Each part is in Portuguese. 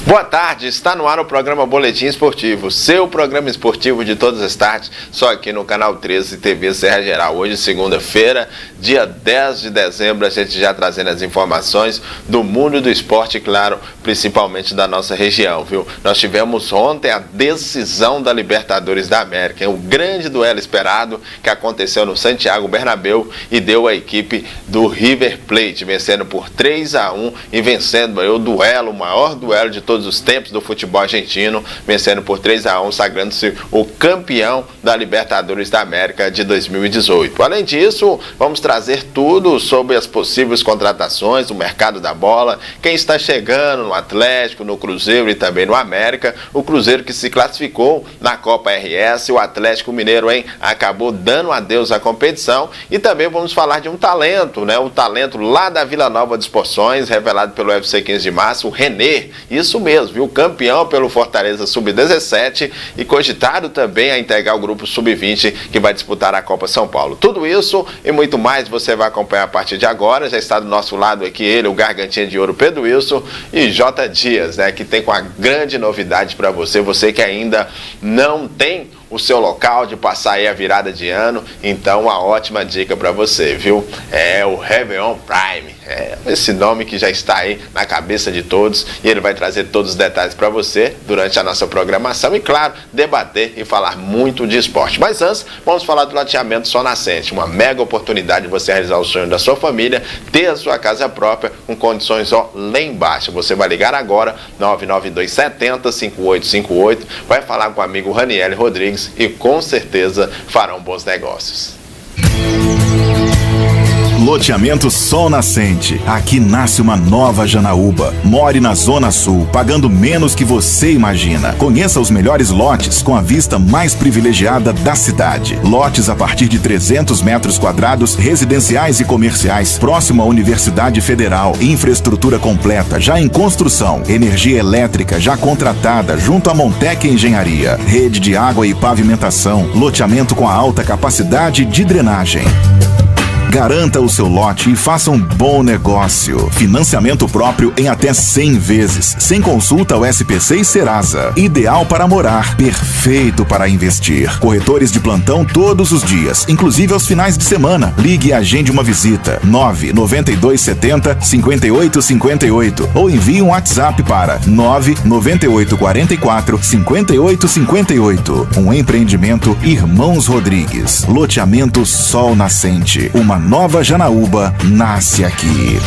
Boa tarde, está no ar o programa Boletim Esportivo, seu programa esportivo de todas as tardes, só aqui no canal 13 TV Serra Geral. Hoje, segunda-feira, dia 10 de dezembro, a gente já trazendo as informações do mundo do esporte, claro, principalmente da nossa região, viu? Nós tivemos ontem a decisão da Libertadores da América, o grande duelo esperado que aconteceu no Santiago Bernabéu e deu a equipe do River Plate, vencendo por 3-1 e vencendo aí o duelo, o maior duelo de todos os tempos do futebol argentino, vencendo por 3-1, sagrando-se o campeão da Libertadores da América de 2018. Além disso, vamos trazer tudo sobre as possíveis contratações, o mercado da bola, quem está chegando no Atlético, no Cruzeiro e também no América, o Cruzeiro que se classificou na Copa RS, o Atlético Mineiro, acabou dando adeus à competição, e também vamos falar de um talento, né? O talento lá da Vila Nova de Exposições, revelado pelo UFC 15 de março, o René, isso mesmo, viu? Campeão pelo Fortaleza Sub-17 e cogitado também a integrar o grupo Sub-20 que vai disputar a Copa São Paulo. Tudo isso e muito mais você vai acompanhar a partir de agora. Já está do nosso lado aqui ele, o Gargantinha de Ouro Pedro Wilson, e J. Dias, né? Que tem com a grande novidade para você, você que ainda não tem o seu local de passar aí a virada de ano, então uma ótima dica para você, viu? É o Réveillon Prime, esse nome que já está aí na cabeça de todos, e ele vai trazer todos os detalhes para você durante a nossa programação e, claro, debater e falar muito de esporte. Mas antes, vamos falar do loteamento Sol Nascente, uma mega oportunidade de você realizar o sonho da sua família, ter a sua casa própria com condições lá embaixo. Você vai ligar agora, 99270-5858, vai falar com o amigo Raniel Rodrigues e com certeza farão bons negócios. Loteamento Sol Nascente. Aqui nasce uma nova Janaúba. More na Zona Sul, pagando menos que você imagina. Conheça os melhores lotes com a vista mais privilegiada da cidade. Lotes a partir de 300 metros quadrados, residenciais e comerciais, próximo à Universidade Federal. Infraestrutura completa, já em construção. Energia elétrica, já contratada, junto à Montec Engenharia. Rede de água e pavimentação. Loteamento com a alta capacidade de drenagem. Garanta o seu lote e faça um bom negócio. Financiamento próprio em até 100 vezes, sem consulta ao SPC e Serasa. Ideal para morar, perfeito para investir. Corretores de plantão todos os dias, inclusive aos finais de semana. Ligue e agende uma visita. 99270-5858 ou envie um WhatsApp para 99844-5858. Um empreendimento Irmãos Rodrigues. Loteamento Sol Nascente. Uma nova Janaúba nasce aqui.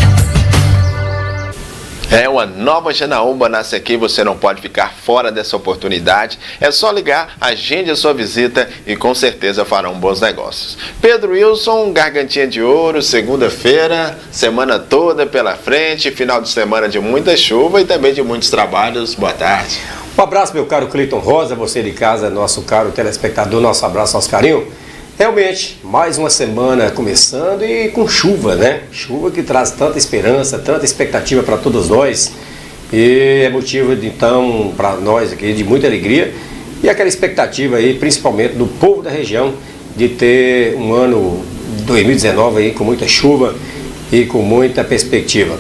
Uma nova Janaúba nasce aqui, você não pode ficar fora dessa oportunidade. É só ligar, agende a sua visita e com certeza farão bons negócios. Pedro Wilson, Gargantinha de Ouro, segunda-feira, semana toda pela frente, final de semana de muita chuva e também de muitos trabalhos. Boa tarde. Um abraço, meu caro Cleiton Rosa, você de casa, nosso caro telespectador, nosso abraço, nosso carinho. Realmente, mais uma semana começando e com chuva, né? Chuva que traz tanta esperança, tanta expectativa para todos nós. E é motivo, então, para nós aqui de muita alegria. E aquela expectativa aí, principalmente do povo da região, de ter um ano 2019 aí com muita chuva e com muita perspectiva.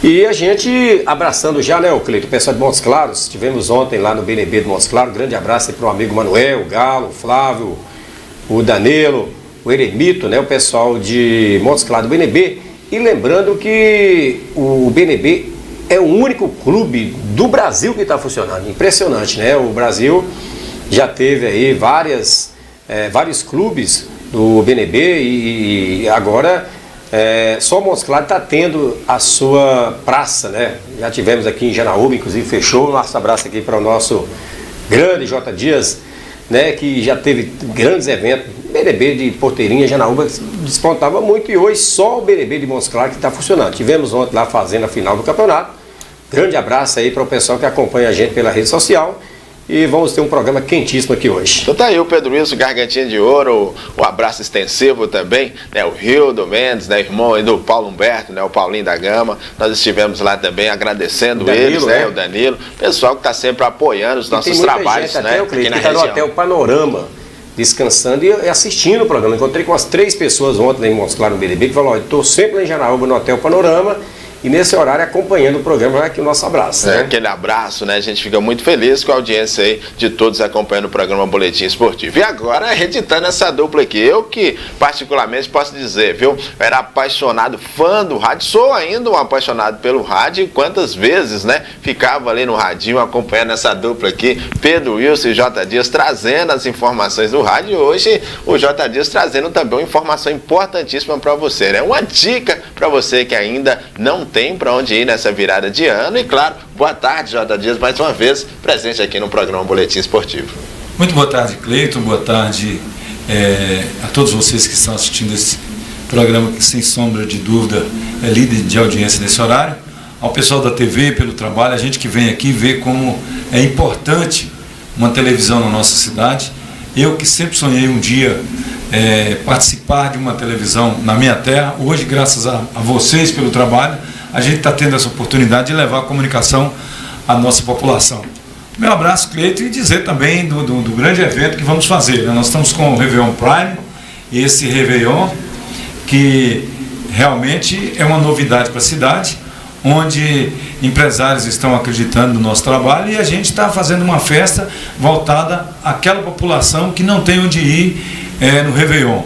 E a gente abraçando já, né, o Cleiton, o pessoal de Montes Claros. Estivemos ontem lá no BNB de Montes Claros. Grande abraço aí para o amigo Manuel, o Galo, o Flávio, o Danilo, o Eremito, né, o pessoal de Montes Claros do BNB. E lembrando que o BNB é o único clube do Brasil que está funcionando. Impressionante, né? O Brasil já teve aí vários clubes do BNB e agora só Montes Claros está tendo a sua praça, né? Já tivemos aqui em Janaúba, inclusive fechou. Nosso abraço aqui para o nosso grande J. Dias, né, que já teve grandes eventos. BNB de Porteirinha, Janaúba despontava muito e hoje só o BNB de Montes Claros que está funcionando. Tivemos ontem lá fazendo a final do campeonato. Grande abraço aí para o pessoal que acompanha a gente pela rede social. E vamos ter um programa quentíssimo aqui hoje. Então tá aí o Pedro Wilson, Gargantinha de Ouro, o abraço extensivo também, né, o Rildo Mendes, né, irmão aí do Paulo Humberto, né, o Paulinho da Gama. Nós estivemos lá também agradecendo Danilo, eles, né, o Danilo, pessoal que está sempre apoiando os nossos trabalhos, gente, né, aqui na região. No Hotel Panorama, descansando e assistindo o programa. Encontrei com as 3 pessoas ontem lá em Montes Claros, no BNB, que falaram: estou sempre lá em Janaúba, no Hotel Panorama, e nesse horário acompanhando o programa. Vai aqui o nosso abraço. Né? Aquele abraço, né? A gente fica muito feliz com a audiência aí de todos acompanhando o programa Boletim Esportivo. E agora, reeditando essa dupla aqui, eu que particularmente posso dizer, viu? Era apaixonado, fã do rádio, sou ainda um apaixonado pelo rádio, quantas vezes, né? Ficava ali no radinho acompanhando essa dupla aqui, Pedro Wilson e J. Dias, trazendo as informações do rádio, e hoje o J. Dias trazendo também uma informação importantíssima para você, né? Uma dica para você que ainda não tem para onde ir nessa virada de ano. E claro, boa tarde, J. Dias, mais uma vez presente aqui no programa Boletim Esportivo. Muito boa tarde, Cleiton, boa tarde a todos vocês que estão assistindo esse programa que, sem sombra de dúvida, é líder de audiência nesse horário, ao pessoal da TV pelo trabalho, a gente que vem aqui vê como é importante uma televisão na nossa cidade. Eu que sempre sonhei um dia participar de uma televisão na minha terra, hoje, graças a vocês pelo trabalho, a gente está tendo essa oportunidade de levar a comunicação à nossa população. Meu abraço, Cleiton, e dizer também do grande evento que vamos fazer, né? Nós estamos com o Réveillon Prime, esse Réveillon que realmente é uma novidade para a cidade, onde empresários estão acreditando no nosso trabalho e a gente está fazendo uma festa voltada àquela população que não tem onde ir no Réveillon.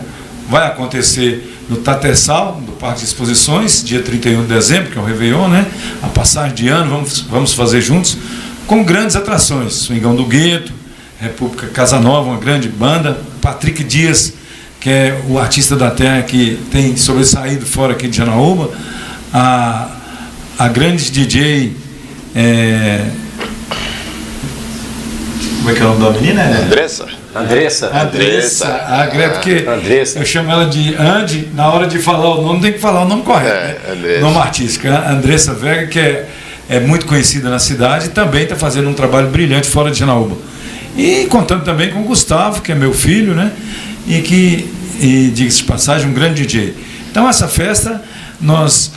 Vai acontecer no Tatersal, do Parque de Exposições, dia 31 de dezembro, que é o Réveillon, né? A passagem de ano, vamos fazer juntos, com grandes atrações, Swingão do Gueto, República Casanova, uma grande banda, Patrick Dias, que é o artista da terra que tem sobressaído fora aqui de Janaúba, a grande DJ, como é que é o nome da menina? Andressa, porque eu chamo ela de Andy, na hora de falar o nome tem que falar o nome correto, né? Nome artístico, Andressa Vega, que é muito conhecida na cidade e também está fazendo um trabalho brilhante fora de Janaúba. E contando também com o Gustavo, que é meu filho, né? E diga-se de passagem, um grande DJ. Então essa festa nós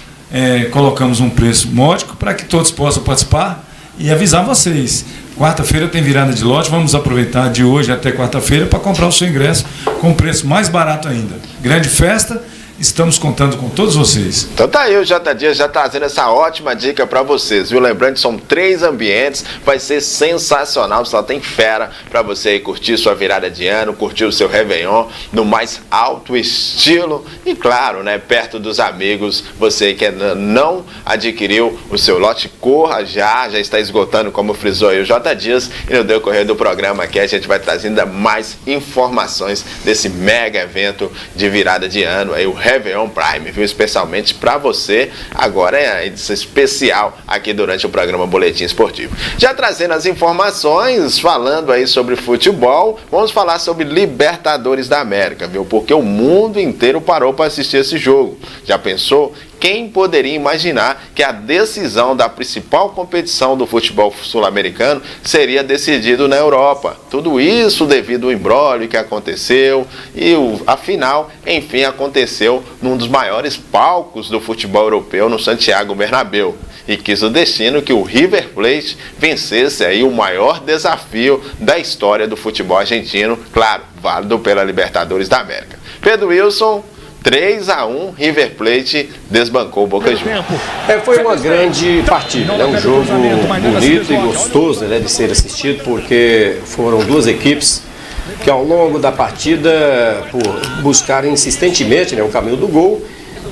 colocamos um preço módico para que todos possam participar e avisar vocês. Quarta-feira tem virada de lote, vamos aproveitar de hoje até quarta-feira para comprar o seu ingresso com um preço mais barato ainda. Grande festa, estamos contando com todos vocês. Então tá aí o J. Dias já trazendo essa ótima dica para vocês, viu? Lembrando que são 3 ambientes, vai ser sensacional, só tem fera para você aí curtir sua virada de ano, curtir o seu Réveillon no mais alto estilo e claro, né, perto dos amigos. Você que não adquiriu o seu lote, corra já está esgotando, como frisou aí o J. Dias, e no decorrer do programa aqui a gente vai trazendo ainda mais informações desse mega evento de virada de ano, aí o Réveillon Prime, viu? Especialmente para você, agora é a edição especial aqui durante o programa Boletim Esportivo. Já trazendo as informações, falando aí sobre futebol, vamos falar sobre Libertadores da América, viu? Porque o mundo inteiro parou para assistir esse jogo. Já pensou? Quem poderia imaginar que a decisão da principal competição do futebol sul-americano seria decidido na Europa? Tudo isso devido ao imbróglio que aconteceu e a final, enfim, aconteceu num dos maiores palcos do futebol europeu, no Santiago Bernabéu. E quis o destino que o River Plate vencesse aí o maior desafio da história do futebol argentino, claro, válido pela Libertadores da América. Pedro Wilson, 3-1, River Plate desbancou o Boca Juniors. Foi uma grande partida, né? Um jogo bonito e gostoso, né, de ser assistido, porque foram 2 equipes que ao longo da partida, por buscarem insistentemente, né, o caminho do gol,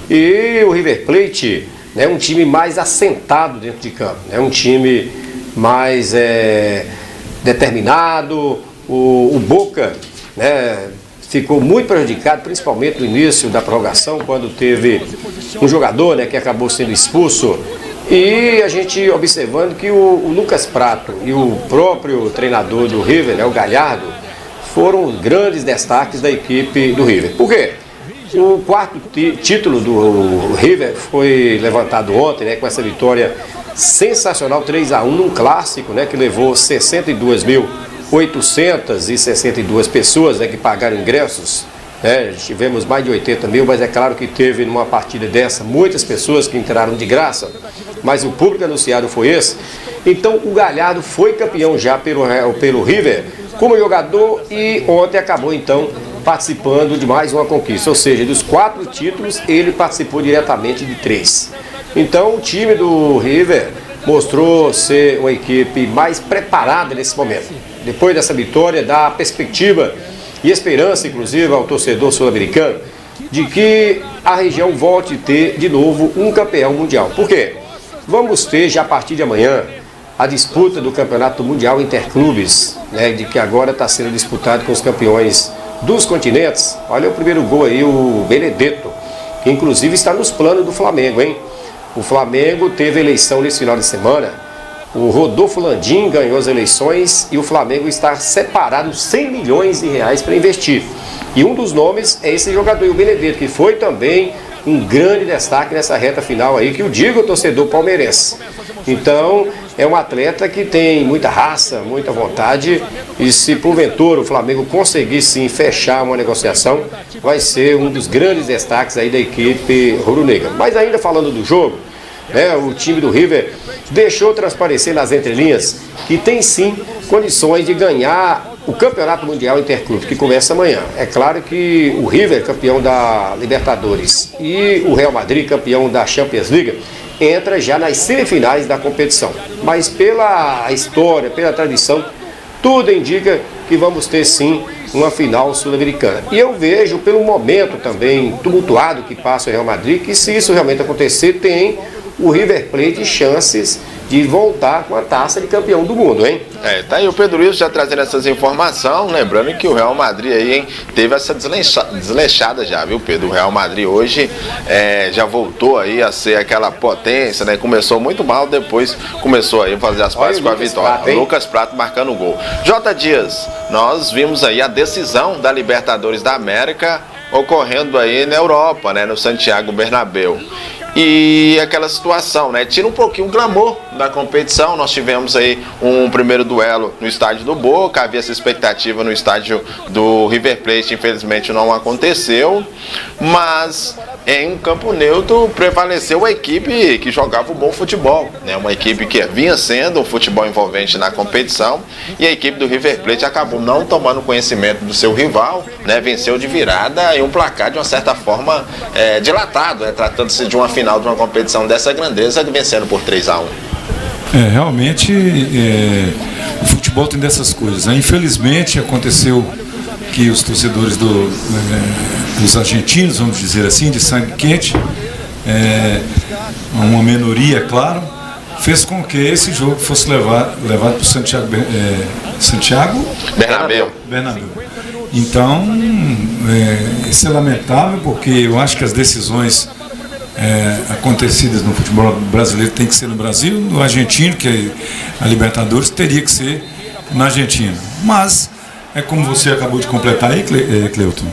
e o River Plate é um time mais assentado dentro de campo, é um time mais determinado. O Boca, né, ficou muito prejudicado, principalmente no início da prorrogação, quando teve um jogador, né, que acabou sendo expulso. E a gente observando que o Lucas Prato e o próprio treinador do River, né, o Galhardo, foram grandes destaques da equipe do River. Por quê? O 4º título do River foi levantado ontem, né, com essa vitória sensacional, 3-1, num clássico, né, que levou 62.862 pessoas, né, que pagaram ingressos. Tivemos mais de 80 mil, mas é claro que teve numa partida dessa muitas pessoas que entraram de graça, mas o público anunciado foi esse. Então o Galhardo foi campeão já pelo River como jogador e ontem acabou então participando de mais uma conquista, ou seja, dos 4 títulos ele participou diretamente de 3. Então o time do River mostrou ser uma equipe mais preparada nesse momento. Depois dessa vitória, dá perspectiva e esperança, inclusive, ao torcedor sul-americano, de que a região volte a ter de novo um campeão mundial. Por quê? Vamos ter já a partir de amanhã a disputa do Campeonato Mundial Interclubes, né, de que agora está sendo disputado com os campeões dos continentes. Olha o primeiro gol aí, o Benedetto, que inclusive está nos planos do Flamengo, hein? O Flamengo teve eleição nesse final de semana. O Rodolfo Landim ganhou as eleições e o Flamengo está separado 100 milhões de reais para investir. E um dos nomes é esse jogador, o Benedetto, que foi também um grande destaque nessa reta final aí, que o diga o torcedor palmeirense. Então, é um atleta que tem muita raça, muita vontade, e se porventura o Flamengo conseguir sim fechar uma negociação, vai ser um dos grandes destaques aí da equipe rubro-negra. Mas ainda falando do jogo, né, o time do River deixou transparecer nas entrelinhas que tem sim condições de ganhar o Campeonato Mundial Interclube, que começa amanhã. É claro que o River, campeão da Libertadores, e o Real Madrid, campeão da Champions League, entra já nas semifinais da competição. Mas pela história, pela tradição, tudo indica que vamos ter sim uma final sul-americana. E eu vejo, pelo momento também tumultuado que passa o Real Madrid, que se isso realmente acontecer, tem o River Plate chances de voltar com a taça de campeão do mundo, hein? Tá aí o Pedro Wilson já trazendo essas informações, lembrando que o Real Madrid aí, hein, teve essa desleixada já, viu, Pedro? O Real Madrid hoje já voltou aí a ser aquela potência, né? Começou muito mal, depois começou aí a fazer as pazes com a vitória. Prato, Lucas Prato marcando o gol. J. Dias, nós vimos aí a decisão da Libertadores da América ocorrendo aí na Europa, né? No Santiago Bernabéu. E aquela situação, né? Tira um pouquinho o glamour da competição. Nós tivemos aí um primeiro duelo no estádio do Boca, havia essa expectativa no estádio do River Plate, infelizmente não aconteceu, mas em campo neutro prevaleceu a equipe que jogava um bom futebol, né? Uma equipe que vinha sendo um futebol envolvente na competição, e a equipe do River Plate acabou não tomando conhecimento do seu rival, né? Venceu de virada e um placar de uma certa forma dilatado, né? Tratando-se de uma final de uma competição dessa grandeza, vencendo por 3-1. Realmente o futebol tem dessas coisas, né? Infelizmente aconteceu que os torcedores dos argentinos, vamos dizer assim, de sangue quente, uma minoria, claro, fez com que esse jogo fosse levado para o Santiago Bernabéu. Então, isso é lamentável, porque eu acho que as decisões acontecidas no futebol brasileiro tem que ser no Brasil, no argentino, que é a Libertadores, teria que ser na Argentina. Mas é como você acabou de completar aí, Cleiton,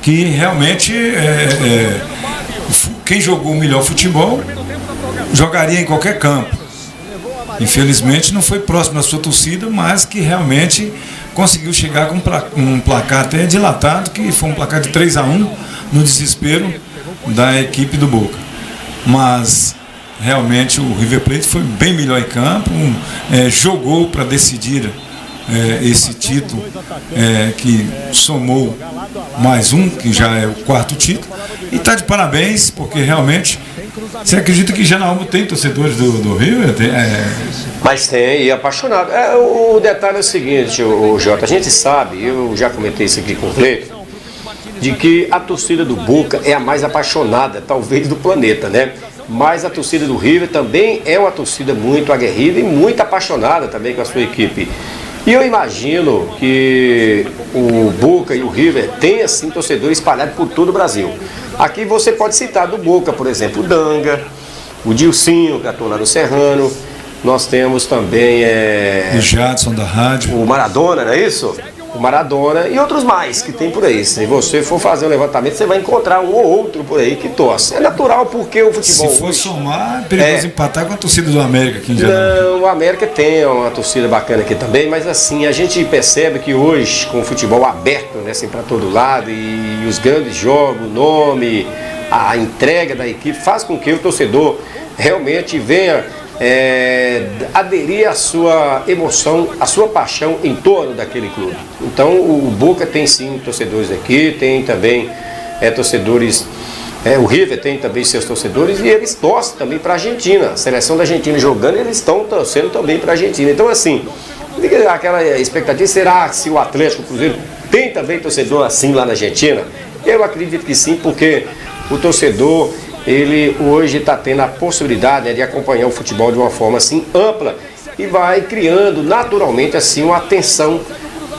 que realmente quem jogou o melhor futebol jogaria em qualquer campo. Infelizmente não foi próximo da sua torcida, mas que realmente conseguiu chegar com um placar até dilatado, que foi um placar de 3-1 no desespero da equipe do Boca. Mas realmente o River Plate foi bem melhor em campo, jogou para decidir esse título, que somou mais um, que já é o 4º título, e está de parabéns, porque realmente você acredita que Janaúba tem torcedores do River? Mas tem, e apaixonado. O detalhe é o seguinte, o Jota, a gente sabe, eu já comentei isso aqui com o Cleiton, de que a torcida do Boca é a mais apaixonada, talvez, do planeta, né? Mas a torcida do River também é uma torcida muito aguerrida e muito apaixonada também com a sua equipe. E eu imagino que o Boca e o River têm, assim, torcedores espalhados por todo o Brasil. Aqui você pode citar do Boca, por exemplo, o Danga, o Dilcinho, que atua lá no Serrano. Nós temos também o Jadson da rádio, o Maradona, não é isso? O Maradona e outros mais que tem por aí. Se você for fazer um levantamento, você vai encontrar um ou outro por aí que torce. É natural, porque o futebol... Se for somar, é perigoso empatar com a torcida do América aqui em Janaúba. Não, o América tem uma torcida bacana aqui também, mas assim, a gente percebe que hoje, com o futebol aberto, né, assim, para todo lado, e os grandes jogos, o nome, a entrega da equipe, faz com que o torcedor realmente venha aderir à sua emoção, à sua paixão em torno daquele clube. Então o Boca tem sim torcedores aqui, tem também torcedores O River tem também seus torcedores e eles torcem também para a Argentina. A seleção da Argentina jogando, eles estão torcendo também para a Argentina. Então, assim, aquela expectativa, será se o Atlético, o Cruzeiro, tem também torcedor assim lá na Argentina? Eu acredito que sim, porque o torcedor, ele hoje está tendo a possibilidade, né, de acompanhar o futebol de uma forma assim ampla e vai criando naturalmente assim uma atenção,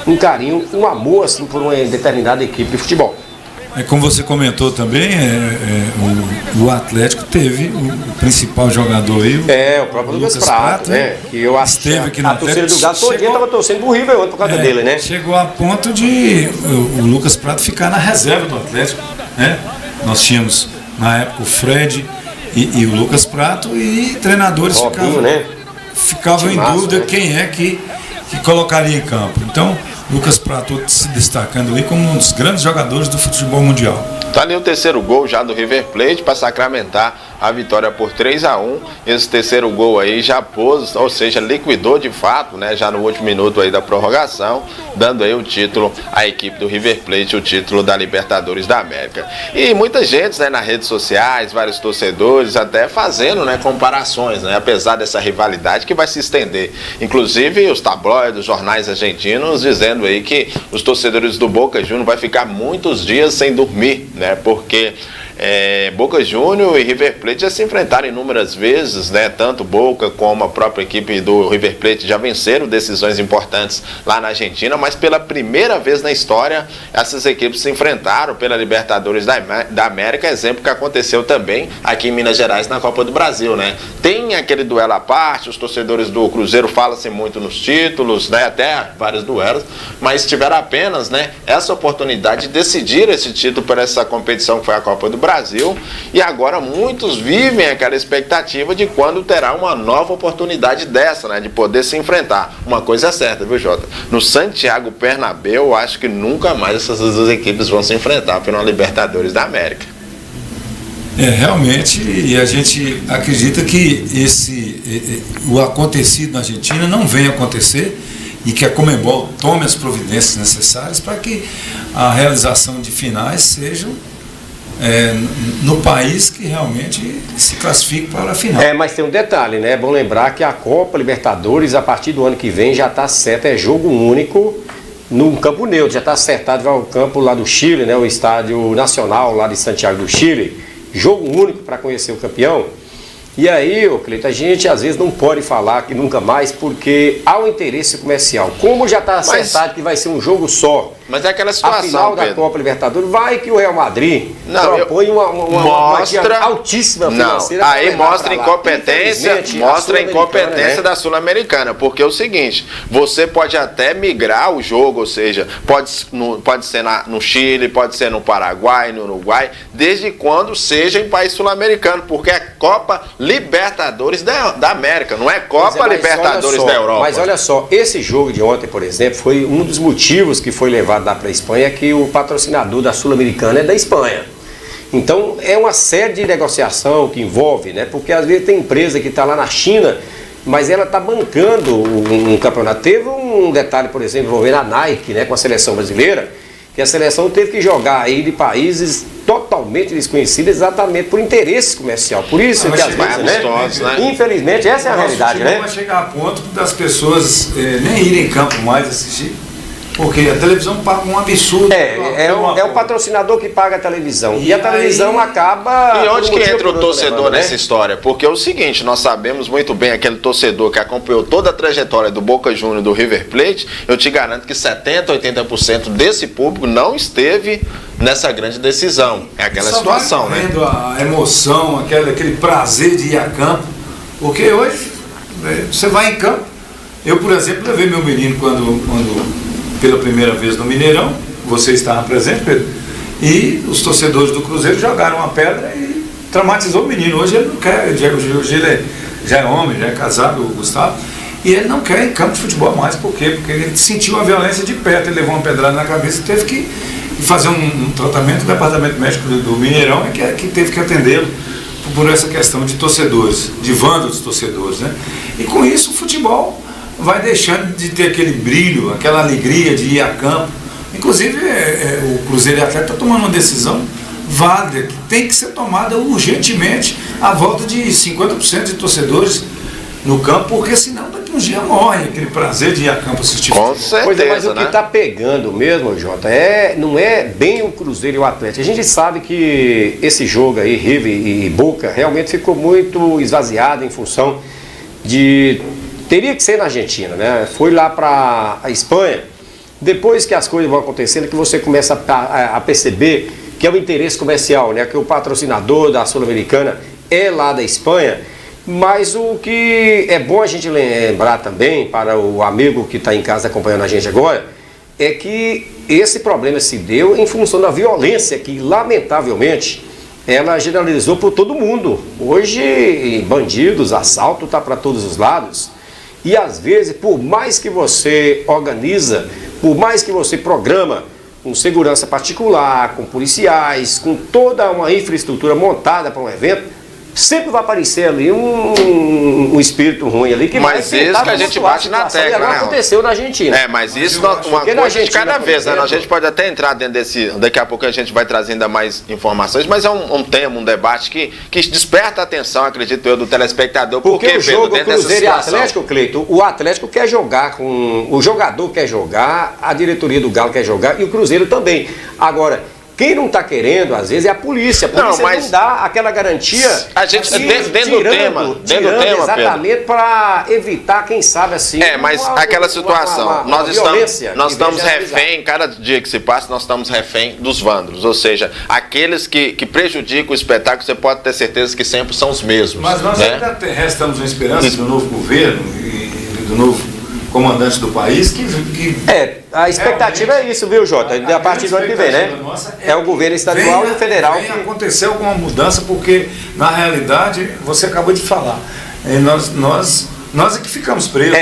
um carinho, um amor assim por uma determinada equipe de futebol. Como você comentou também, o Atlético teve o principal jogador aí, o próprio Lucas Prato, né? Que eu acho que aqui no a torcida do Galo todinha estava torcendo pro River ontem por causa dele, né? Chegou a ponto de o Lucas Prato ficar na reserva do Atlético, né? Nós tínhamos na época o Fred e o Lucas Prato e treinadores ficavam em dúvida, né? Quem é que colocaria em campo. Então, Lucas Prato se destacando ali como um dos grandes jogadores do futebol mundial. Tá ali o terceiro gol já do River Plate para sacramentar a vitória por 3-1. Esse terceiro gol aí já pôs, ou seja, liquidou de fato, né, já no último minuto aí da prorrogação, dando aí o título à equipe do River Plate, o título da Libertadores da América. E muita gente, né, nas redes sociais, vários torcedores até fazendo, né, comparações, né, apesar dessa rivalidade que vai se estender. Inclusive os tabloides, os jornais argentinos dizendo aí que os torcedores do Boca Juniors vai ficar muitos dias sem dormir, né, porque Boca Juniors e River Plate já se enfrentaram inúmeras vezes, né? Tanto Boca como a própria equipe do River Plate já venceram decisões importantes lá na Argentina, mas pela primeira vez na história essas equipes se enfrentaram pela Libertadores da América, exemplo que aconteceu também aqui em Minas Gerais na Copa do Brasil, né? Tem aquele duelo à parte, os torcedores do Cruzeiro falam-se muito nos títulos, né? Até vários duelos, mas tiveram apenas, né, essa oportunidade de decidir esse título por essa competição que foi a Copa do Brasil, e agora muitos vivem aquela expectativa de quando terá uma nova oportunidade dessa, né, de poder se enfrentar. Uma coisa é certa, viu, Jota? No Santiago Bernabéu, eu acho que nunca mais essas duas equipes vão se enfrentar pela Libertadores da América. Realmente, e a gente acredita que o acontecido na Argentina não venha acontecer e que a Conmebol tome as providências necessárias para que a realização de finais sejam no país que realmente se classifique para a final. Mas tem um detalhe, né? É bom lembrar que a Copa Libertadores, a partir do ano que vem, já está certa, é jogo único no campo neutro, já está acertado, vai ao campo lá do Chile, né? O Estádio Nacional lá de Santiago do Chile, jogo único para conhecer o campeão. E aí, Cleiton, a gente às vezes não pode falar que nunca mais, porque há um interesse comercial. Como já está acertado que vai ser um jogo só, mas é aquela situação, a final da Copa Libertadores, vai que o Real Madrid propõe uma altíssima financeira. Aí mostra a incompetência da Sul-Americana, porque é o seguinte, você pode até migrar o jogo, ou seja, pode ser no Chile, pode ser no Paraguai, no Uruguai, desde quando seja em país sul-americano, porque é Copa Libertadores da América, não é Copa Libertadores da Europa. Mas olha só, esse jogo de ontem, por exemplo, foi um dos motivos que foi levado lá para a Espanha, que o patrocinador da Sul-Americana é da Espanha. Então é uma série de negociação que envolve, né? Porque às vezes tem empresa que está lá na China, mas ela está bancando um campeonato. Teve um detalhe, por exemplo, envolvendo a Nike, né, com a seleção brasileira, que a seleção teve que jogar aí de países totalmente desconhecidos exatamente por interesse comercial. Por isso que às vezes, né? Infelizmente, essa é a realidade, né? Vai chegar a ponto das pessoas nem irem em campo mais assistir. Porque a televisão paga um absurdo. É o patrocinador que paga a televisão. E a televisão acaba... E onde que entra o torcedor nessa história? Porque é o seguinte, nós sabemos muito bem, aquele torcedor que acompanhou toda a trajetória do Boca Juniors e do River Plate, eu te garanto que 70%, 80% desse público não esteve nessa grande decisão. É aquela situação, né? A emoção, aquele prazer de ir a campo. Porque hoje, você vai em campo. Eu, por exemplo, levei meu menino quando pela primeira vez no Mineirão, você estava presente, Pedro, e os torcedores do Cruzeiro jogaram uma pedra e traumatizou o menino. Hoje ele não quer, hoje ele já é homem, já é casado, o Gustavo, e ele não quer ir em campo de futebol mais. Por quê? Porque ele sentiu a violência de perto, ele levou uma pedrada na cabeça e teve que fazer um tratamento. O departamento médico do Mineirão que teve que atendê-lo por essa questão de torcedores, de vândalos torcedores, né? E com isso o futebol vai deixando de ter aquele brilho, aquela alegria de ir a campo. Inclusive, o Cruzeiro e Atlético está tomando uma decisão válida, que tem que ser tomada urgentemente a volta de 50% de torcedores no campo, porque senão daqui uns dias morre aquele prazer de ir a campo assistir. Com certeza, pois é, mas o que né? está pegando mesmo, Jota, não é bem o Cruzeiro e o Atlético. A gente sabe que esse jogo aí, River e Boca, realmente ficou muito esvaziado em função de... Teria que ser na Argentina, né? Foi lá para a Espanha. Depois que as coisas vão acontecendo, que você começa a perceber que é o interesse comercial, né? Que o patrocinador da Sul-Americana é lá da Espanha. Mas o que é bom a gente lembrar também, para o amigo que está em casa acompanhando a gente agora, é que esse problema se deu em função da violência que, lamentavelmente, ela generalizou por todo mundo. Hoje, bandidos, assalto está para todos os lados. E às vezes, por mais que você organiza, por mais que você programa com segurança particular, com policiais, com toda uma infraestrutura montada para um evento, sempre vai aparecer ali um espírito ruim ali que mas vai isso que a gente bate na tecla, e agora né? aconteceu na Argentina. Mas isso uma coisa de cada vez, né? A gente pode até entrar dentro desse, daqui a pouco a gente vai trazer ainda mais informações, mas é um tema, um debate que desperta a atenção, acredito eu, do telespectador. Porque o jogo dentro Cruzeiro e dessa situação? Atlético, Cleiton, o Atlético quer jogar com... O jogador quer jogar, a diretoria do Galo quer jogar e o Cruzeiro também. Agora... Quem não está querendo, às vezes, é a polícia. A polícia não dá aquela garantia. A gente, assim, dentro do tema, exatamente para evitar, quem sabe, assim. Mas aquela situação, nós estamos refém, cada dia que se passa, nós estamos refém dos vândalos. Ou seja, aqueles que prejudicam o espetáculo, você pode ter certeza que sempre são os mesmos. Mas nós ainda restamos uma esperança do novo governo e do novo comandante do país a expectativa é isso, viu, Jota? A partir do ano que vem, né? É o governo estadual e o federal. Aconteceu alguma mudança, porque na realidade, você acabou de falar, nós é que ficamos presos.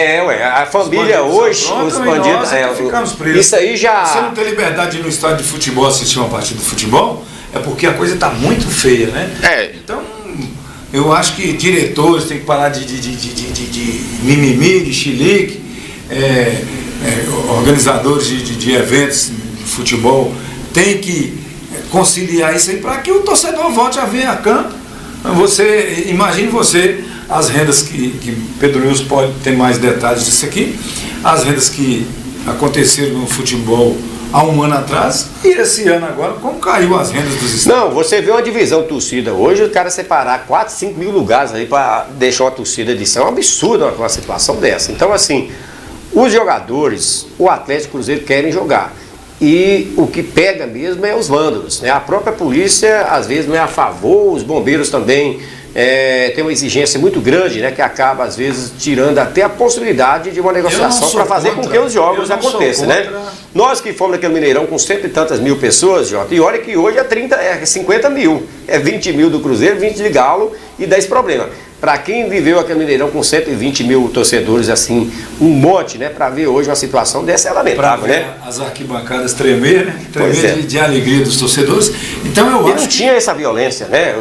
A família hoje, os bandidos. Nós é que ficamos presos. Isso aí já. Você não tem liberdade de ir no estádio de futebol assistir uma partida de futebol, é porque a coisa está muito feia, né? Então, eu acho que diretores têm que parar de mimimi, de chilique. Organizadores de eventos de futebol tem que conciliar isso aí para que o torcedor volte a vir a campo. Imagine as rendas que Pedro Wilson pode ter mais detalhes disso aqui, as rendas que aconteceram no futebol há um ano atrás e esse ano agora, como caiu as rendas dos estados. Não, você vê uma divisão torcida hoje, o cara separar 4, 5 mil lugares aí para deixar uma torcida de edição, é um absurdo uma situação dessa. Então, assim, os jogadores, o Atlético e o Cruzeiro querem jogar. E o que pega mesmo é os vândalos, né? A própria polícia, às vezes, não é a favor, os bombeiros também tem uma exigência muito grande, né? Que acaba, às vezes, tirando até a possibilidade de uma negociação para fazer com que os jogos aconteçam, né? Nós que fomos naquele Mineirão com cento e tantas mil pessoas, Jota, e olha que hoje é 50 mil, é 20 mil do Cruzeiro, 20 de Galo e 10 problemas. Para quem viveu aquele Mineirão com 120 mil torcedores, assim, um monte, né? Para ver hoje uma situação dessa é lamentável, né? As arquibancadas tremer, né? Tremer de alegria dos torcedores. Então eu acho. E não tinha essa violência, né?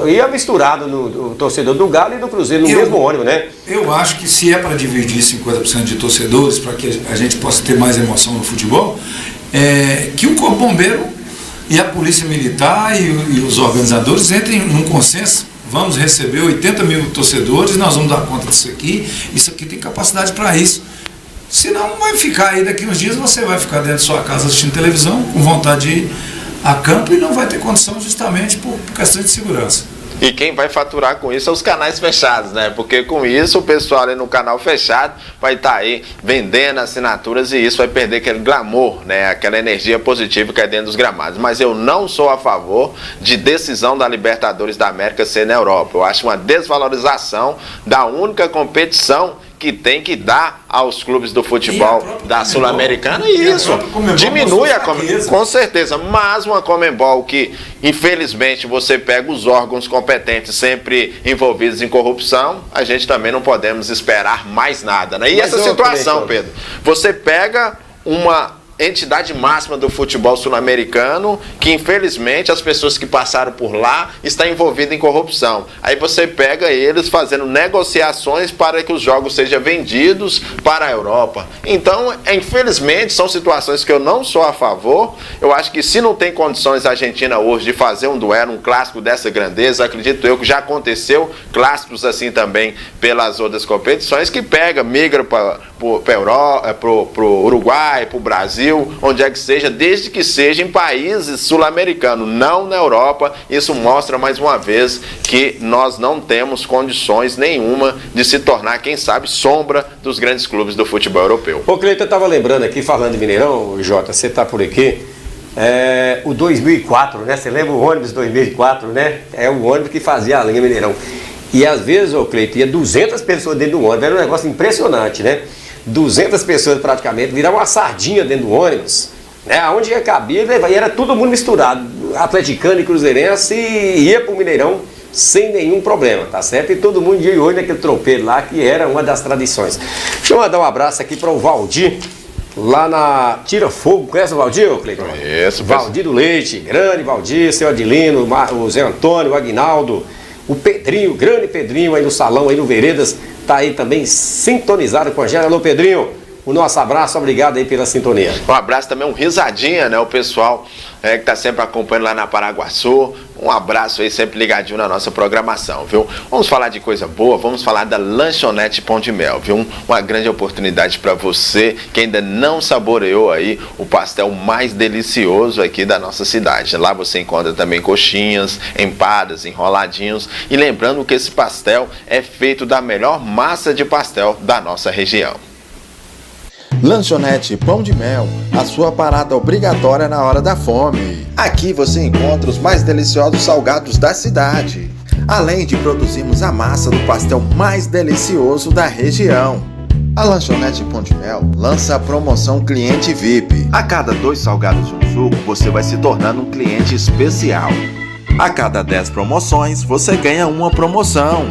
Ia misturado no torcedor do Galo e do Cruzeiro no mesmo ônibus, né? Eu acho que se é para dividir 50% de torcedores, para que a gente possa ter mais emoção no futebol, que o Corpo Bombeiro e a Polícia Militar e os organizadores entrem num consenso. Vamos receber 80 mil torcedores, nós vamos dar conta disso aqui, isso aqui tem capacidade para isso. Senão vai ficar aí, daqui uns dias você vai ficar dentro da sua casa assistindo televisão, com vontade de ir a campo e não vai ter condição justamente por questão de segurança. E quem vai faturar com isso são os canais fechados, né? Porque com isso o pessoal ali no canal fechado vai estar aí vendendo assinaturas e isso vai perder aquele glamour, né? Aquela energia positiva que é dentro dos gramados. Mas eu não sou a favor de decisão da Libertadores da América ser na Europa. Eu acho uma desvalorização da única competição que tem que dar aos clubes do futebol da Sul-Americana e isso diminui a Conmebol, com certeza, mas uma Conmebol que infelizmente você pega os órgãos competentes sempre envolvidos em corrupção, a gente também não podemos esperar mais nada, né? E essa situação, Pedro, você pega entidade máxima do futebol sul-americano, que infelizmente as pessoas que passaram por lá estão envolvidas em corrupção. Aí você pega eles fazendo negociações para que os jogos sejam vendidos para a Europa. Então, infelizmente, são situações que eu não sou a favor. Eu acho que se não tem condições a Argentina hoje de fazer um duelo, um clássico dessa grandeza, acredito eu que já aconteceu clássicos assim também pelas outras competições, que migra para o Uruguai, para o Brasil, onde é que seja, desde que seja em países sul-americanos, não na Europa. Isso mostra mais uma vez que nós não temos condições nenhuma de se tornar, quem sabe, sombra dos grandes clubes do futebol europeu. Ô Cleiton, eu estava lembrando aqui, falando de Mineirão, Jota, você está por aqui, o 2004, né? Você lembra o ônibus 2004, né? É o ônibus que fazia a linha Mineirão. E às vezes, ô Cleiton, ia 200 pessoas dentro do ônibus, era um negócio impressionante, né? 200 pessoas praticamente, viravam uma sardinha dentro do ônibus, né? Onde ia caber, e era todo mundo misturado, atleticano e cruzeirense, e ia pro Mineirão sem nenhum problema, tá certo? E todo mundo de olho naquele tropeiro lá, que era uma das tradições. Deixa eu mandar um abraço aqui para o Valdir, lá na Tira Fogo. Conhece o Valdir, Cleiton? Conheço. Valdir do Leite, grande Valdir, seu Adilino, o Zé Antônio, o Aguinaldo, o Pedrinho, grande Pedrinho aí no salão, aí no Veredas, tá aí também sintonizado com a gente. Alô, Pedrinho, o nosso abraço, obrigado aí pela sintonia. Um abraço também, um risadinha, né? O pessoal que tá sempre acompanhando lá na Paraguaçu. Um abraço aí, sempre ligadinho na nossa programação, viu? Vamos falar de coisa boa, vamos falar da Lanchonete Pão de Mel, viu? Uma grande oportunidade para você que ainda não saboreou aí o pastel mais delicioso aqui da nossa cidade. Lá você encontra também coxinhas, empadas, enroladinhos. E lembrando que esse pastel é feito da melhor massa de pastel da nossa região. Lanchonete Pão de Mel, a sua parada obrigatória na hora da fome. Aqui você encontra os mais deliciosos salgados da cidade, além de produzirmos a massa do pastel mais delicioso da região. A Lanchonete Pão de Mel lança a promoção Cliente VIP. A cada 2 salgados e um suco, você vai se tornando um cliente especial. A cada 10 promoções, você ganha uma promoção.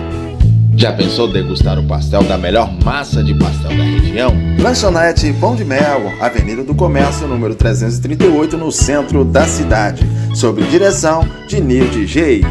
Já pensou degustar o pastel da melhor massa de pastel da região? Lanchonete Pão de Mel, Avenida do Comércio, número 338, no centro da cidade. Sob direção de Nilde Geis.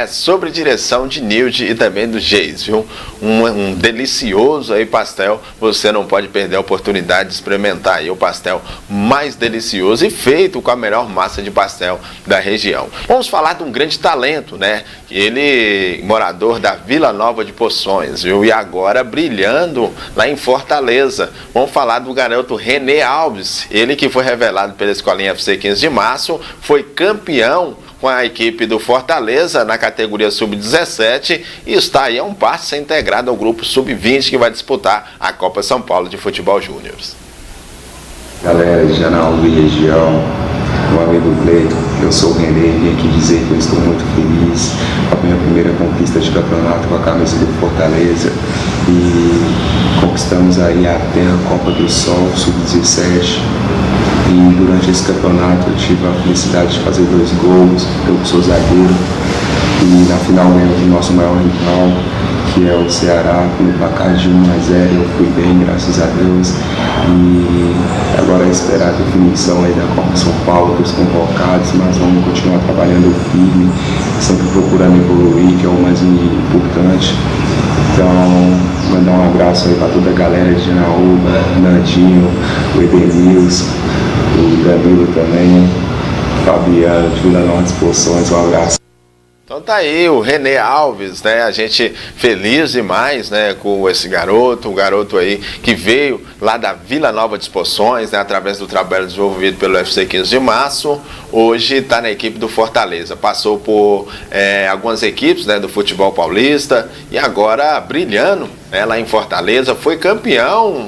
Sobre direção de Nilde e também do Geis, viu? Um delicioso aí pastel, você não pode perder a oportunidade de experimentar aí o pastel mais delicioso e feito com a melhor massa de pastel da região. Vamos falar de um grande talento, né? Ele, morador da Vila Nova de Poções, viu? E agora brilhando lá em Fortaleza. Vamos falar do garoto René Alves, ele que foi revelado pela Escolinha FC 15 de Março, foi campeão com a equipe do Fortaleza na categoria Sub-17 e está aí a um passo de ser integrado ao grupo Sub-20 que vai disputar a Copa São Paulo de Futebol Júnior. Galera de Janaúba e região, meu amigo Cleiton, eu sou o René e vim aqui dizer que eu estou muito feliz com a minha primeira conquista de campeonato com a camisa do Fortaleza e conquistamos aí até a Copa do Sol Sub-17. E durante esse campeonato eu tive a felicidade de fazer 2 gols, eu sou zagueiro, e na final ganhamos do nosso maior rival, que é o Ceará, no placar de 1-0, eu fui bem, graças a Deus, e agora é esperar a definição aí da Copa São Paulo, dos convocados, mas vamos continuar trabalhando firme, sempre procurando evoluir, que é o mais importante. Então, mandar um abraço aí para toda a galera de Janaúba, Nandinho, o Edenilson, o Danilo também, Fabiano, de Vila Nova de Poções, um abraço. Então tá aí o René Alves, né? A gente feliz demais, né, com esse garoto, um garoto aí que veio lá da Vila Nova de Poções, né, através do trabalho desenvolvido pelo FC 15 de Março, hoje está na equipe do Fortaleza, passou por algumas equipes, né, do futebol paulista e agora brilhando, né, lá em Fortaleza, foi campeão,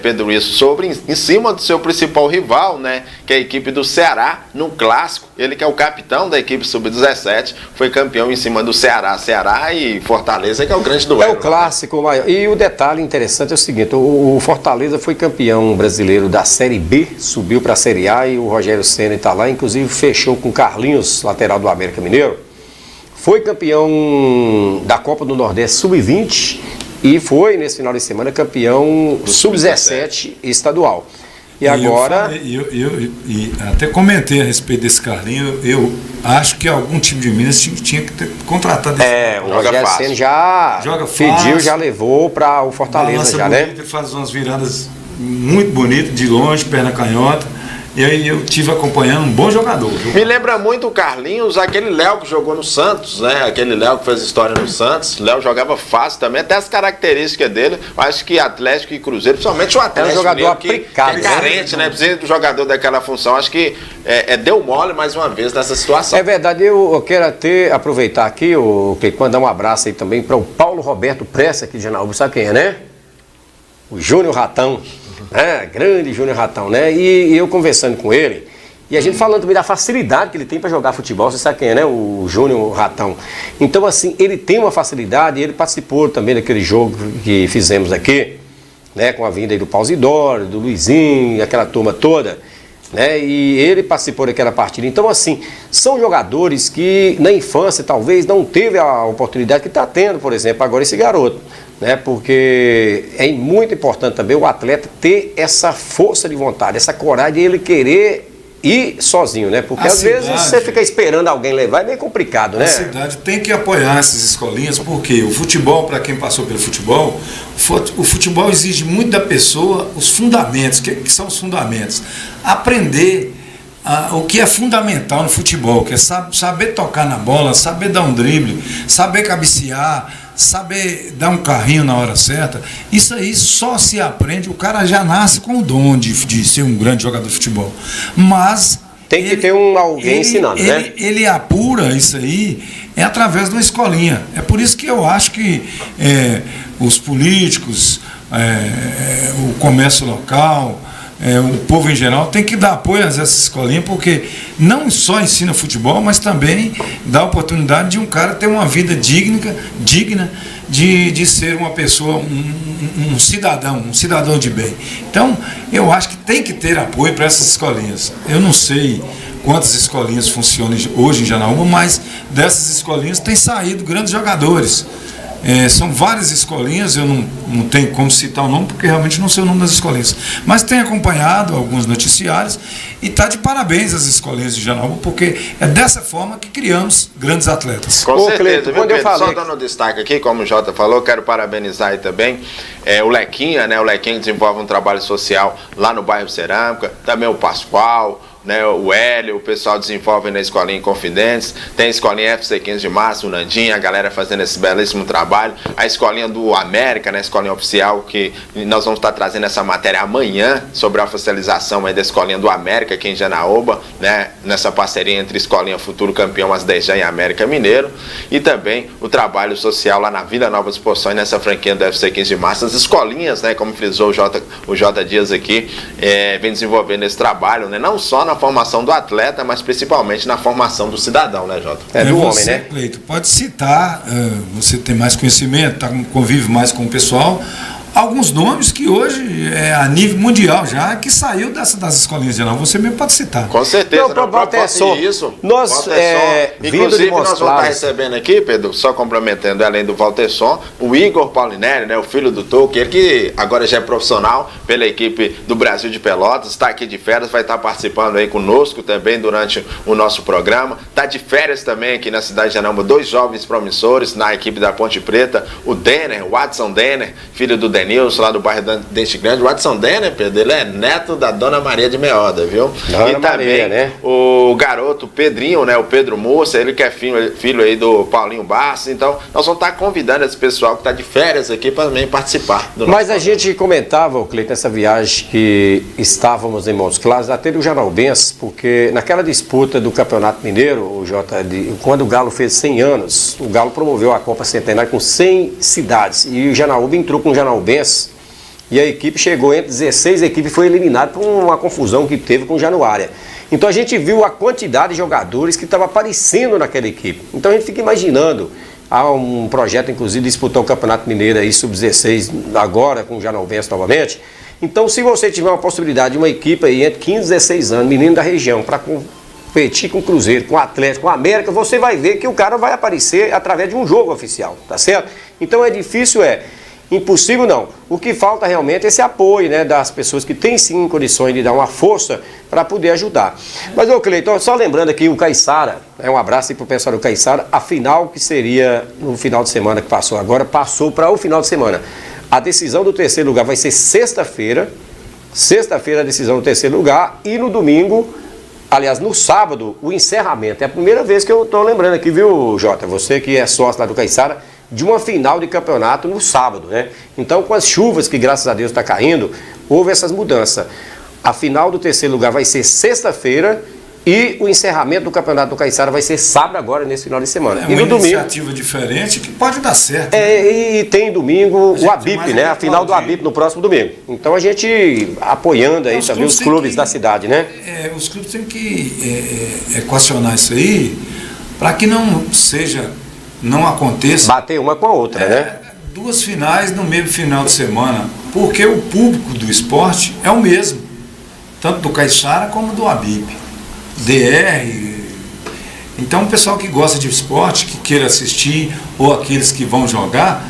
Pedro Isso, em cima do seu principal rival, né, que é a equipe do Ceará, no clássico, ele que é o capitão da equipe Sub-17, foi campeão em cima do Ceará e Fortaleza, que é o grande duelo. É o clássico maior. E o detalhe interessante é o seguinte, o Fortaleza foi campeão brasileiro da Série B, subiu para a Série A e o Rogério Ceni está lá, inclusive fechou com Carlinhos, lateral do América Mineiro, foi campeão da Copa do Nordeste Sub-20 E foi, nesse final de semana, campeão sub-17 estadual. E agora... Eu até comentei a respeito desse Carlinho, eu acho que algum time de Minas tinha que ter contratado esse o Rogério Ceni já pediu, já levou para o Fortaleza já, bonita, né? Faz umas viradas muito bonitas, de longe, perna canhota. E aí eu estive acompanhando um bom jogador. Me lembra muito o Carlinhos, aquele Léo que jogou no Santos, né? Aquele Léo que fez história no Santos. Léo jogava fácil também, até as características dele. Acho que Atlético e Cruzeiro, principalmente o Atlético, é um jogador aplicado, que é carente, né? Precisa do jogador daquela função. Acho que deu mole mais uma vez nessa situação. É verdade, eu quero até aproveitar aqui, mandar um abraço aí também para o Paulo Roberto Pressa aqui de Janaúba, sabe quem é, né? O Júnior Ratão. Grande Júnior Ratão, né? E eu conversando com ele, e a gente falando também da facilidade que ele tem para jogar futebol, você sabe quem é, né? O Júnior Ratão. Então, assim, ele tem uma facilidade, ele participou também daquele jogo que fizemos aqui, né? Com a vinda aí do Pausidoro, do Luizinho, aquela turma toda, né? E ele participou daquela partida. Então, assim, são jogadores que na infância talvez não teve a oportunidade que está tendo, por exemplo, agora esse garoto. Né, porque é muito importante também o atleta ter essa força de vontade, essa coragem de ele querer ir sozinho, né? Porque às vezes você fica esperando alguém levar, é meio complicado, né? A cidade tem que apoiar essas escolinhas, porque o futebol, para quem passou pelo futebol, o futebol exige muito da pessoa os fundamentos. O que são os fundamentos? Aprender o que é fundamental no futebol, que é saber tocar na bola, saber dar um drible, saber cabecear, saber dar um carrinho na hora certa. Isso aí só se aprende, o cara já nasce com o dom de ser um grande jogador de futebol. Mas tem que ter alguém ensinando, né? Ele apura isso aí através de uma escolinha. É por isso que eu acho que os políticos, o comércio local, o povo em geral tem que dar apoio a essas escolinhas, porque não só ensina futebol, mas também dá a oportunidade de um cara ter uma vida digna de ser uma pessoa, um cidadão de bem. Então, eu acho que tem que ter apoio para essas escolinhas. Eu não sei quantas escolinhas funcionam hoje em Janaúba, mas dessas escolinhas tem saído grandes jogadores. São várias escolinhas, eu não tenho como citar o nome, porque realmente não sei o nome das escolinhas. Mas tenho acompanhado alguns noticiários e está de parabéns as escolinhas de Janaúba, porque é dessa forma que criamos grandes atletas. Com certeza, viu, Pedro? Só dando destaque aqui, como o Jota falou, quero parabenizar aí também o Lequinha, né? O Lequinha desenvolve um trabalho social lá no bairro Cerâmica, também o Pascoal, né, o Hélio, o pessoal desenvolve na Escolinha Inconfidentes, tem a Escolinha FC 15 de Março, o Nandinha, a galera fazendo esse belíssimo trabalho, a Escolinha do América, né, a Escolinha Oficial, que nós vamos estar trazendo essa matéria amanhã sobre a oficialização aí da Escolinha do América aqui em Janaúba, né, nessa parceria entre Escolinha Futuro Campeão Asdejã e América Mineiro, e também o trabalho social lá na Vila Nova Exposições, nessa franquia do FC 15 de Março, as escolinhas, né, como frisou o Jota Dias aqui, vem desenvolvendo esse trabalho, né, não só na formação do atleta, mas principalmente na formação do cidadão, né, Jota? Do homem, né? Cleito, pode citar, você tem mais conhecimento, convive mais com o pessoal, alguns nomes que hoje a nível mundial já, que saiu das escolinhas de Janaúba, você mesmo pode citar. Com certeza. Isso. Nós, inclusive, nós vamos estar recebendo aqui, Pedro, só complementando, além do Valterson, o Igor Paulinelli, né, o filho do Tolkien, ele que agora já é profissional pela equipe do Brasil de Pelotas, está aqui de férias, vai estar participando aí conosco também durante o nosso programa. Está de férias também aqui na cidade de Janaúba, 2 jovens promissores na equipe da Ponte Preta, o Watson Denner, filho do Denilson, lá do bairro Dente Grande. O Watson Denner, Pedro, ele é neto da Dona Maria de Meoda, viu? Dona Maria, né? O garoto Pedrinho, né? O Pedro Moça, ele que é filho aí do Paulinho Bastos. Então, nós vamos estar convidando esse pessoal que está de férias aqui para também participar do nosso Mas a gente comentava, Cleiton, nessa viagem que estávamos em Montes Claros, até do Janaubense, porque naquela disputa do Campeonato Mineiro, o quando o Galo fez 100 anos, o Galo promoveu a Copa Centenária com 100 cidades. E o Janaúba entrou com o Janaubense, e a equipe chegou entre 16 equipes e foi eliminada por uma confusão que teve com o Januária. Então a gente viu a quantidade de jogadores que estavam aparecendo naquela equipe. Então a gente fica imaginando, há um projeto inclusive de disputar o Campeonato Mineiro aí sub-16 agora com o Janaubense novamente. Então se você tiver uma possibilidade de uma equipe aí entre 15 e 16 anos, menino da região, para competir com o Cruzeiro, com o Atlético, com a América, você vai ver que o cara vai aparecer através de um jogo oficial, tá certo? Então é difícil, Impossível não. O que falta realmente é esse apoio, né, das pessoas que têm sim condições de dar uma força para poder ajudar. Mas, ô Cleiton, só lembrando aqui o Caiçara, um abraço aí pro pessoal do Caiçara, a final que seria no final de semana que passou agora, passou para o final de semana. A decisão do terceiro lugar vai ser sexta-feira a decisão do terceiro lugar, e no domingo, aliás, no sábado, o encerramento. É a primeira vez que eu estou lembrando aqui, viu, Jota? Você que é sócio lá do Caiçara, de uma final de campeonato no sábado, né? Então, com as chuvas que, graças a Deus, está caindo, houve essas mudanças. A final do terceiro lugar vai ser sexta-feira e o encerramento do campeonato do Caiçara vai ser sábado agora, nesse final de semana. É uma iniciativa diferente que pode dar certo. E tem domingo o ABIP, né? A final do ABIP no próximo domingo. Então, a gente apoiando aí também os clubes da cidade, né? Os clubes têm que equacionar isso aí para que não aconteça. Bater uma com a outra, né? Duas finais no mesmo final de semana, porque o público do esporte é o mesmo, tanto do Caiçara como do ABIP, DR. Então o pessoal que gosta de esporte, que queira assistir, ou aqueles que vão jogar,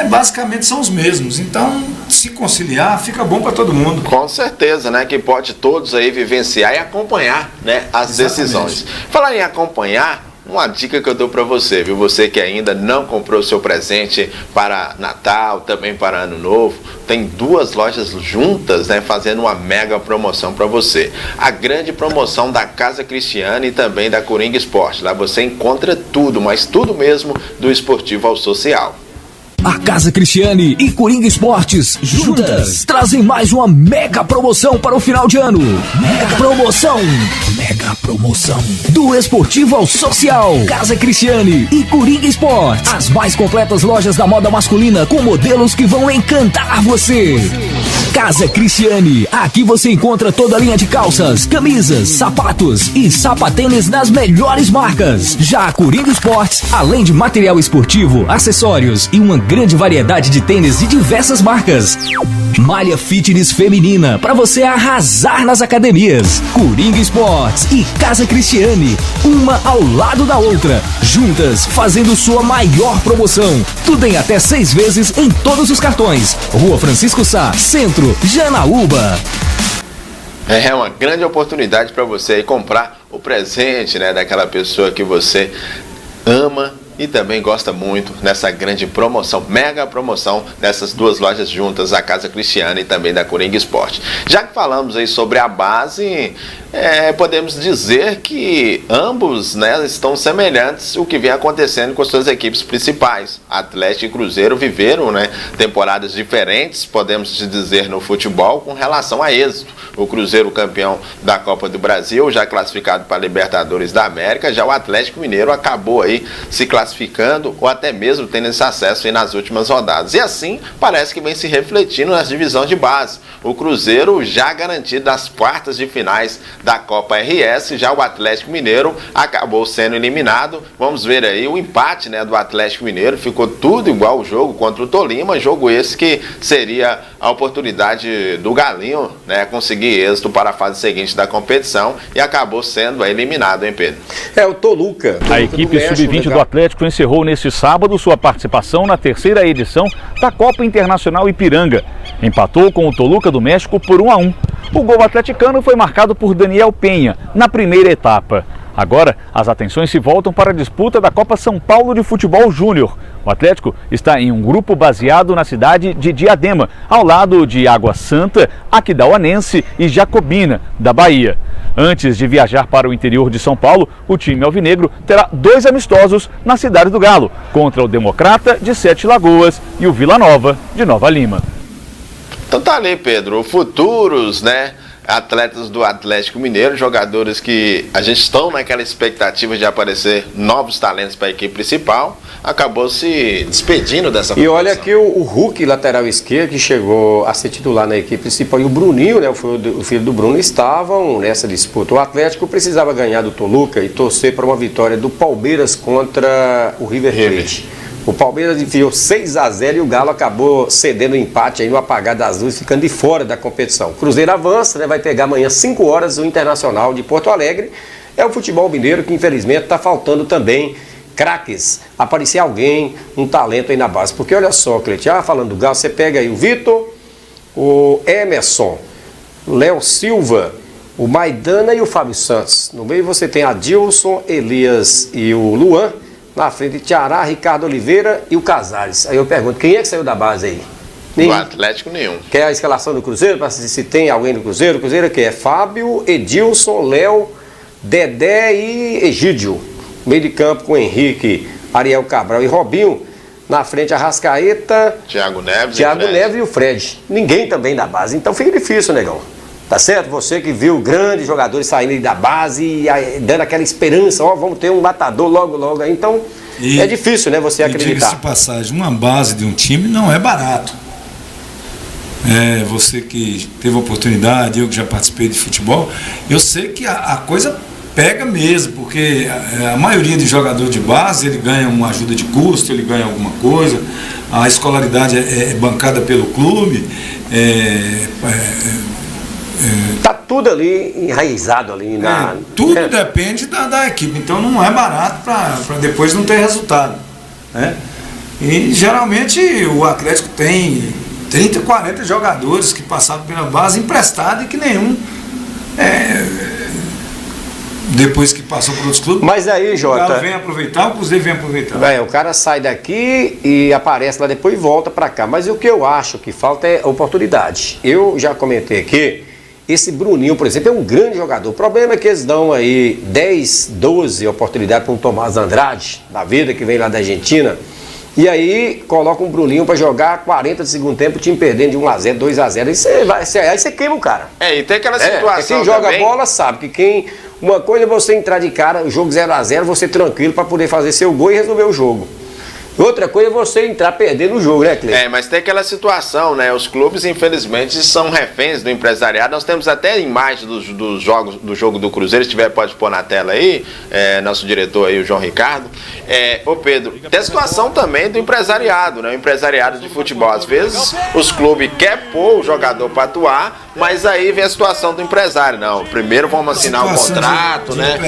basicamente são os mesmos. Então, se conciliar, fica bom para todo mundo. Com certeza, né? Que pode todos aí vivenciar e acompanhar, né, as decisões. Falar em acompanhar, uma dica que eu dou para você, viu? Você que ainda não comprou o seu presente para Natal, também para Ano Novo, tem duas lojas juntas, né, fazendo uma mega promoção para você. A grande promoção da Casa Cristiane e também da Coringa Esporte. Lá você encontra tudo, mas tudo mesmo, do esportivo ao social. A Casa Cristiane e Coringa Esportes juntas trazem mais uma mega promoção para o final de ano. Mega promoção do esportivo ao social. Casa Cristiane e Coringa Esportes, as mais completas lojas da moda masculina com modelos que vão encantar você. Casa Cristiane, aqui você encontra toda a linha de calças, camisas, sapatos e sapatênis nas melhores marcas. Já a Coringa Esportes, além de material esportivo, acessórios e uma grande variedade de tênis de diversas marcas. Malha fitness feminina para você arrasar nas academias. Coringa Esportes e Casa Cristiane, uma ao lado da outra, juntas fazendo sua maior promoção. Tudo em até 6 vezes em todos os cartões. Rua Francisco Sá, Centro, Janaúba. É uma grande oportunidade para você aí comprar o presente, né, daquela pessoa que você ama e também gosta muito, nessa grande promoção, mega promoção dessas duas lojas juntas, a Casa Cristiane e também da Coringa Esporte. Já que falamos aí sobre a base, podemos dizer que ambos, né, estão semelhantes o que vem acontecendo com as suas equipes principais. Atlético e Cruzeiro viveram, né, temporadas diferentes, podemos dizer, no futebol com relação a êxito. O Cruzeiro campeão da Copa do Brasil, já classificado para a Libertadores da América, já o Atlético Mineiro acabou aí se classificando ou até mesmo tendo esse acesso aí nas últimas rodadas. E assim parece que vem se refletindo nas divisões de base. O Cruzeiro já garantido nas quartas de finais da Copa RS, já o Atlético Mineiro acabou sendo eliminado. Vamos ver aí o empate, né, do Atlético Mineiro, ficou tudo igual o jogo contra o Tolima, jogo esse que seria a oportunidade do Galinho, né, conseguir êxito para a fase seguinte da competição e acabou sendo eliminado, hein, Pedro? O Toluca. A equipe sub-20 do Atlético encerrou neste sábado sua participação na terceira edição da Copa Internacional Ipiranga. Empatou com o Toluca do México por 1-1. O gol atleticano foi marcado por Daniel Penha na primeira etapa. Agora, as atenções se voltam para a disputa da Copa São Paulo de Futebol Júnior. O Atlético está em um grupo baseado na cidade de Diadema, ao lado de Água Santa, Aquidauanense e Jacobina, da Bahia. Antes de viajar para o interior de São Paulo, o time alvinegro terá 2 amistosos na cidade do Galo, contra o Democrata de Sete Lagoas e o Vila Nova de Nova Lima. Então tá ali, Pedro, futuros, né, atletas do Atlético Mineiro, jogadores que a gente estão naquela expectativa de aparecer novos talentos para a equipe principal, acabou se despedindo dessa formação. E olha que o Hulk, lateral esquerdo, que chegou a ser titular na equipe principal, e o Bruninho, né, o filho do Bruno, estavam nessa disputa. O Atlético precisava ganhar do Toluca e torcer para uma vitória do Palmeiras contra o River Plate. O Palmeiras enfiou 6-0 e o Galo acabou cedendo o empate aí no apagar das luzes, ficando de fora da competição. O Cruzeiro avança, né, vai pegar amanhã 5 horas o Internacional de Porto Alegre. É o futebol mineiro que infelizmente está faltando também craques, aparecer alguém, um talento aí na base. Porque olha só, Cleiton, falando do Galo, você pega aí o Vitor, o Emerson, o Léo Silva, o Maidana e o Fábio Santos. No meio você tem Adilson, Elias e o Luan. Na frente, Tiará, Ricardo Oliveira e o Casares. Aí eu pergunto, quem é que saiu da base aí? Do Atlético, nenhum. Quer a escalação do Cruzeiro, para se tem alguém do Cruzeiro? O Cruzeiro é Fábio, Edilson, Léo, Dedé e Egídio. Meio de campo com Henrique, Ariel Cabral e Robinho. Na frente, Arrascaeta, Thiago Neves e o Fred. Ninguém também da base. Então fica difícil, negão. Tá certo? Você que viu grandes jogadores saindo da base e aí, dando aquela esperança, vamos ter um matador logo aí. Então é difícil, né, você acreditar. Diga-se de passagem, uma base de um time não é barato. Você que teve oportunidade, eu que já participei de futebol, eu sei que a coisa pega mesmo, porque a maioria de jogador de base, ele ganha uma ajuda de custo, ele ganha alguma coisa, a escolaridade é bancada pelo clube, tá tudo ali enraizado ali na. Tudo depende da equipe, então não é barato para depois não ter resultado, né? E geralmente o Atlético tem 30, 40 jogadores que passaram pela base emprestado e que nenhum depois que passou por outros clubes. Mas aí, Jota, o Galo vem aproveitar, o Cruzeiro vem aproveitar. O cara sai daqui e aparece lá depois e volta para cá. Mas o que eu acho que falta é oportunidade. Eu já comentei aqui. Esse Bruninho, por exemplo, é um grande jogador. O problema é que eles dão aí 10, 12 oportunidades para um Tomás Andrade, da vida, que vem lá da Argentina. E aí coloca um Bruninho para jogar 40 de segundo tempo, o time perdendo de 1-0, 2-0. Aí você queima o cara. E tem aquela situação quem joga bola sabe que uma coisa é você entrar de cara, o jogo 0-0, você tranquilo para poder fazer seu gol e resolver o jogo. Outra coisa é você entrar perdendo o jogo, né, Cleiton? Mas tem aquela situação, né? Os clubes, infelizmente, são reféns do empresariado. Nós temos até imagens do jogo do Cruzeiro, se tiver, pode pôr na tela aí, nosso diretor aí, o João Ricardo. Ô Pedro, tem a situação também do empresariado, né? O empresariado de futebol, às vezes, os clubes querem pôr o jogador para atuar, mas aí vem a situação do empresário. Não, primeiro vamos assinar o contrato, né?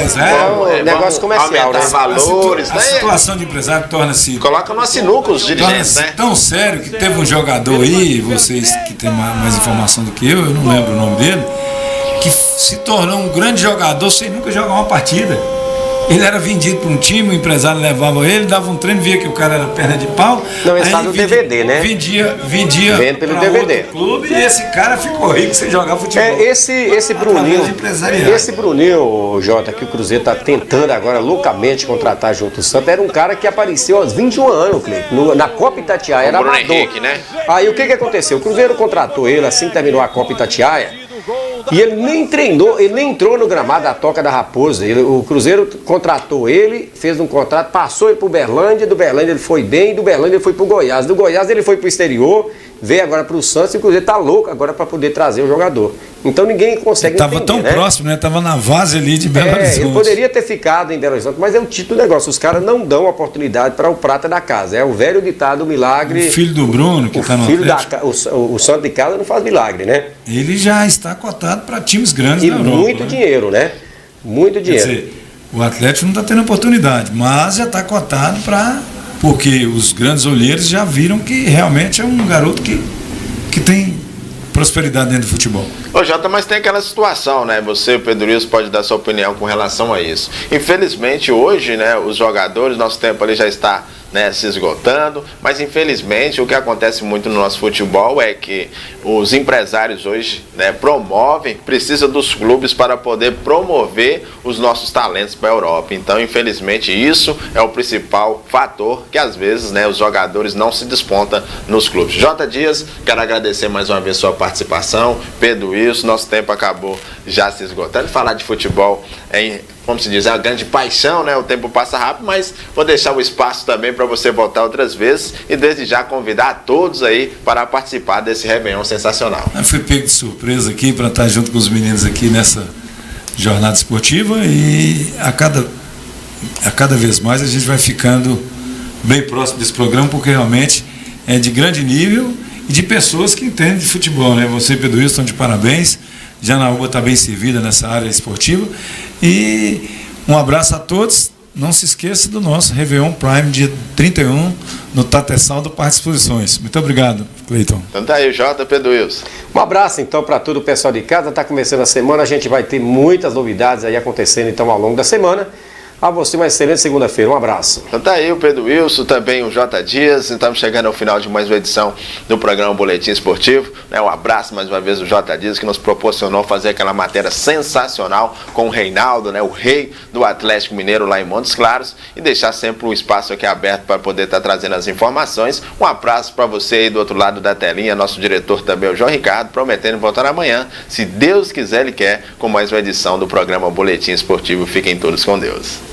Negócio comercial, aumentar valores. A situação de empresário torna-se... Coloca no sinuca os dirigentes, né? Tão sério que teve um jogador aí, vocês que têm mais informação do que eu não lembro o nome dele, que se tornou um grande jogador sem nunca jogar uma partida. Ele era vendido para um time, o empresário levava ele, dava um treino, via que o cara era perna de pau. Não, ele está no DVD, né? Vendia pelo DVD. Clube, e esse cara ficou rico sem jogar futebol. Esse Bruninho, Jota, que o Cruzeiro está tentando agora loucamente contratar junto ao Santos, era um cara que apareceu aos 21 anos, Cleiton, na Copa Itatiaia, era amador. Henrique, né? Aí o que aconteceu? O Cruzeiro contratou ele assim que terminou a Copa Itatiaia. E ele nem treinou, ele nem entrou no gramado da Toca da Raposa. O Cruzeiro contratou ele, fez um contrato, passou ele pro Uberlândia, do Uberlândia ele foi bem, do Uberlândia ele foi pro Goiás. Do Goiás ele foi pro exterior, veio agora pro Santos e o Cruzeiro tá louco agora para poder trazer o jogador. Então ninguém consegue entender, tava tão próximo, né? Tava na base ali de Belo Horizonte. Ele poderia ter ficado em Belo Horizonte, mas é o título do negócio. Os caras não dão oportunidade para o prata da casa. É o velho ditado, o milagre. O filho do Bruno, que está no Atlético. O santo de casa não faz milagre, né? Ele já está cotado para times grandes da Europa. E muito dinheiro, né? Muito dinheiro. Quer dizer, o Atlético não está tendo oportunidade, mas já está cotado porque os grandes olheiros já viram que realmente é um garoto que tem prosperidade dentro do futebol. Ô Jota, mas tem aquela situação, né? Você, Pedro Wilson, pode dar sua opinião com relação a isso. Infelizmente hoje, né, os jogadores, nosso tempo ali já está, né, se esgotando, mas infelizmente o que acontece muito no nosso futebol é que os empresários hoje, né, precisam dos clubes para poder promover os nossos talentos para a Europa. Então, infelizmente, isso é o principal fator que às vezes, né, os jogadores não se despontam nos clubes. Jota Dias, quero agradecer mais uma vez sua participação. Pedro Wilson, nosso tempo acabou já se esgotando. Falar de futebol como se diz, é uma grande paixão, né? O tempo passa rápido, mas vou deixar o espaço também para você voltar outras vezes e desde já convidar a todos aí para participar desse Réveillon sensacional. Eu fui pego de surpresa aqui para estar junto com os meninos aqui nessa jornada esportiva e a cada vez mais a gente vai ficando bem próximo desse programa, porque realmente é de grande nível e de pessoas que entendem de futebol, né? Você, Pedro Wilson, estão de parabéns. Janaúba está bem servida nessa área esportiva. E um abraço a todos. não se esqueça do nosso Réveillon Prime, dia 31, no Tatessal do Parque de Exposições. Muito obrigado, Cleiton. Então tá aí, JP Wilson. Um abraço então para todo o pessoal de casa. Está começando a semana, a gente vai ter muitas novidades aí acontecendo então ao longo da semana. A você uma excelente segunda-feira, um abraço. Então tá aí o Pedro Wilson, também o J. Dias. Estamos chegando ao final de mais uma edição do programa Boletim Esportivo. Um abraço mais uma vez o J. Dias, que nos proporcionou fazer aquela matéria sensacional com o Reinaldo, o rei do Atlético Mineiro lá em Montes Claros, e deixar sempre um espaço aqui aberto para poder estar trazendo as informações. Um abraço para você aí do outro lado da telinha, nosso diretor também, o João Ricardo, prometendo voltar amanhã, se Deus quiser, ele quer, com mais uma edição do programa Boletim Esportivo. Fiquem todos com Deus.